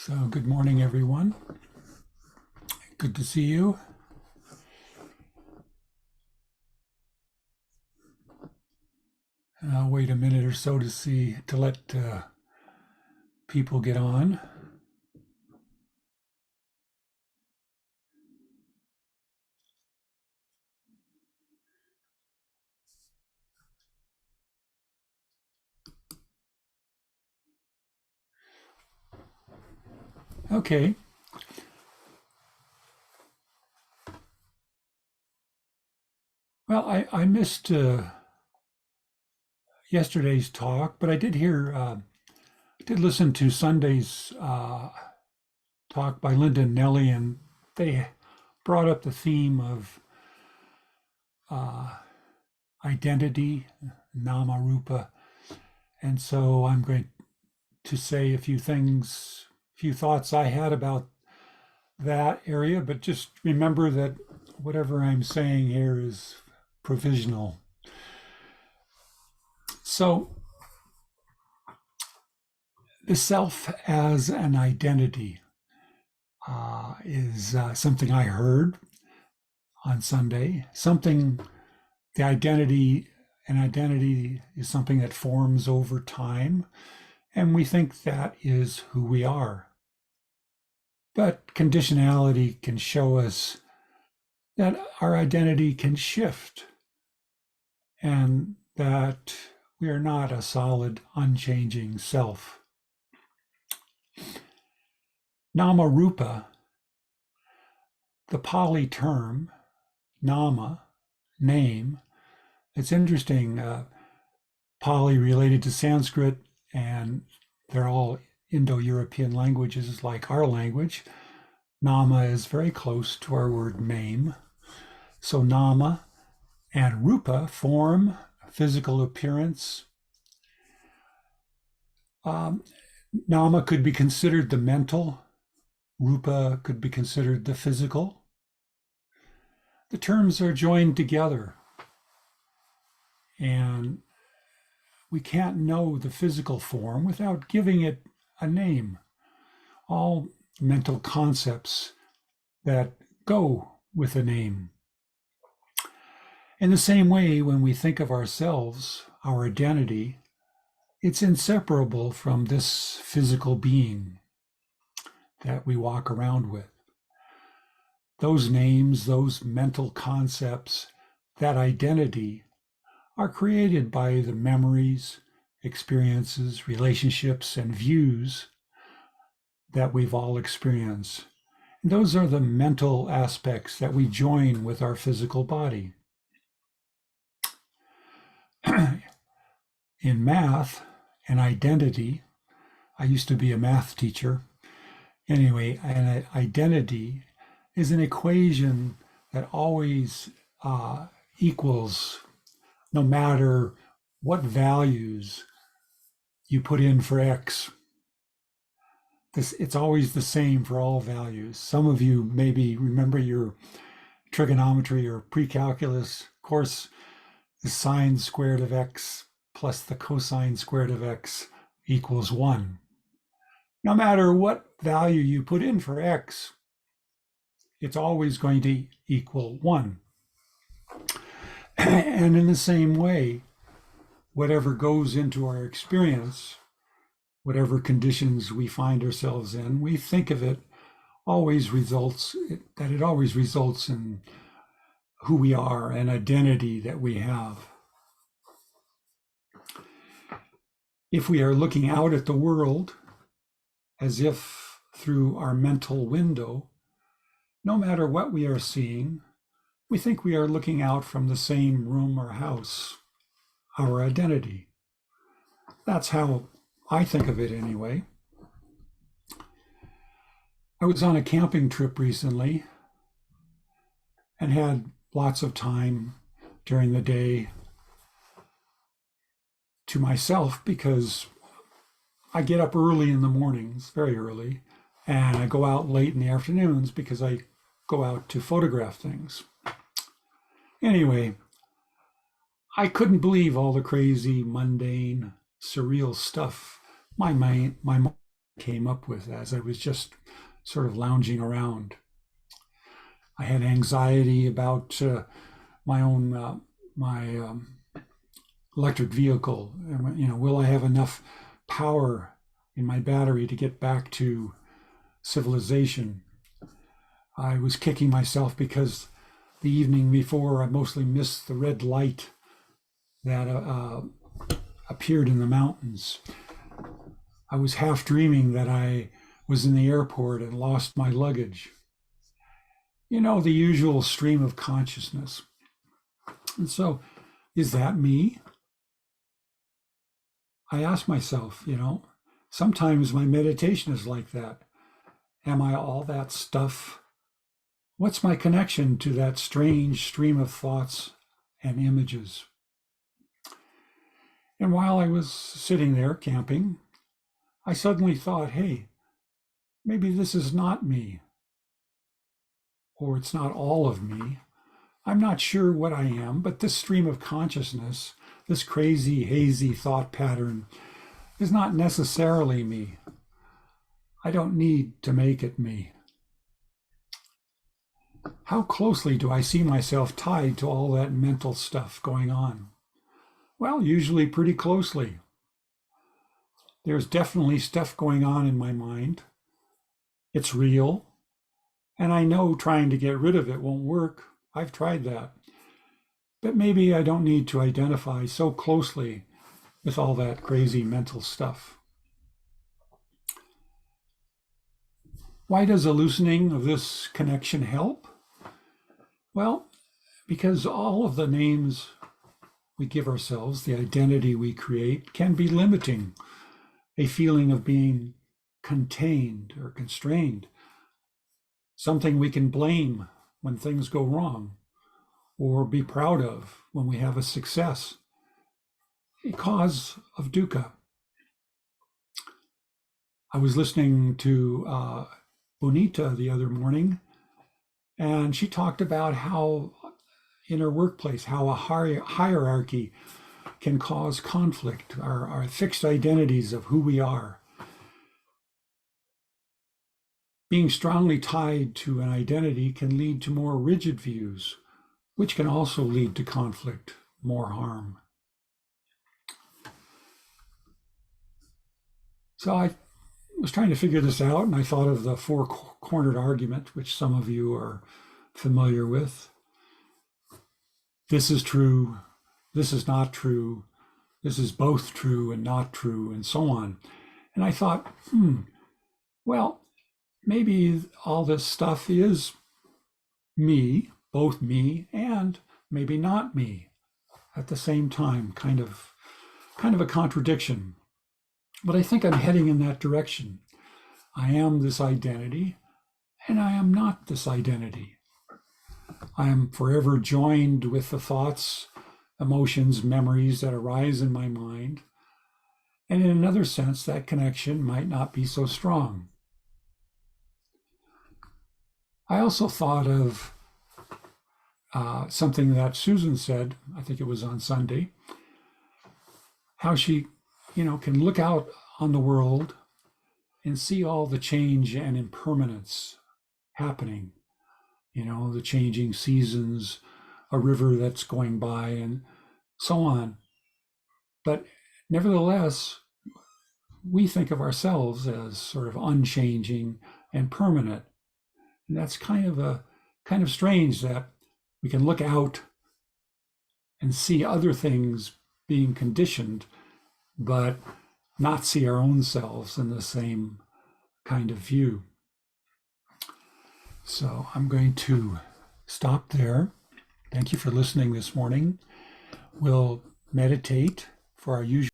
So, good morning, everyone. Good to see you. I'll wait a minute or so to let people get on. Okay. Well, I missed yesterday's talk, but I did listen to Sunday's talk by Linda and Nelly, and they brought up the theme of uh, identity, nama rupa. And so I'm going to say a few thoughts I had about that area, but just remember that whatever I'm saying here is provisional. So, the self as an identity is something I heard on Sunday. The identity is something that forms over time, and we think that is who we are. But conditionality can show us that our identity can shift and that we are not a solid, unchanging self. Nama rupa, the Pali term, nama, name, it's interesting. Pali related to Sanskrit, and they're all Indo-European languages like our language. Nama is very close to our word name. So nama and rupa, form, physical appearance. Nama could be considered the mental. Rupa could be considered the physical. The terms are joined together, and we can't know the physical form without giving it a name. All mental concepts that go with a name. In the same way, when we think of ourselves, our identity, it's inseparable from this physical being that we walk around with. Those names, those mental concepts, that identity are created by the memories, experiences, relationships, and views that we've all experienced. And those are the mental aspects that we join with our physical body. In math and identity, I used to be a math teacher. Anyway, an identity is an equation that always equals, no matter what values you put in for X. It's always the same for all values. Some of you maybe remember your trigonometry or pre-calculus course, the sine squared of X plus the cosine squared of X equals 1. No matter what value you put in for X, it's always going to equal 1. And in the same way, whatever goes into our experience, whatever conditions we find ourselves in, we think of it always results in who we are, an identity that we have. If we are looking out at the world as if through our mental window, no matter what we are seeing, we think we are looking out from the same room or house, our identity. That's how I think of it anyway. I was on a camping trip recently and had lots of time during the day to myself because I get up early in the mornings, very early, and I go out late in the afternoons because I go out to photograph things. Anyway, I couldn't believe all the crazy, mundane, surreal stuff my mind came up with as I was just sort of lounging around. I had anxiety about my own electric vehicle. Will I have enough power in my battery to get back to civilization? I was kicking myself because the evening before I mostly missed the red light that appeared in the mountains. I was half dreaming that I was in the airport and lost my luggage. The usual stream of consciousness. And so, is that me? I ask myself, sometimes my meditation is like that. Am I all that stuff? What's my connection to that strange stream of thoughts and images? And while I was sitting there camping, I suddenly thought, hey, maybe this is not me, or it's not all of me. I'm not sure what I am, but this stream of consciousness, this crazy, hazy thought pattern, is not necessarily me. I don't need to make it me. How closely do I see myself tied to all that mental stuff going on? Well, usually pretty closely. There's definitely stuff going on in my mind. It's real. And I know trying to get rid of it won't work. I've tried that. But maybe I don't need to identify so closely with all that crazy mental stuff. Why does a loosening of this connection help? Well, because all of the names we give ourselves, the identity we create, can be limiting, a feeling of being contained or constrained, something we can blame when things go wrong, or be proud of when we have a success, a cause of dukkha. I was listening to Bonita the other morning, and she talked about how in her workplace, how a hierarchy can cause conflict, our fixed identities of who we are. Being strongly tied to an identity can lead to more rigid views, which can also lead to conflict, more harm. So I was trying to figure this out, and I thought of the four-cornered argument, which some of you are familiar with. This is true, this is not true, this is both true and not true, and so on. And I thought, well, maybe all this stuff is me, both me and maybe not me at the same time, kind of a contradiction. But I think I'm heading in that direction. I am this identity, and I am not this identity. I am forever joined with the thoughts, emotions, memories that arise in my mind. And in another sense, that connection might not be so strong. I also thought of something that Susan said, I think it was on Sunday, how she, can look out on the world and see all the change and impermanence happening. The changing seasons, a river that's going by, and so on. But nevertheless, we think of ourselves as sort of unchanging and permanent. And that's kind of strange that we can look out and see other things being conditioned, but not see our own selves in the same kind of view. So I'm going to stop there. Thank you for listening this morning. We'll meditate for our usual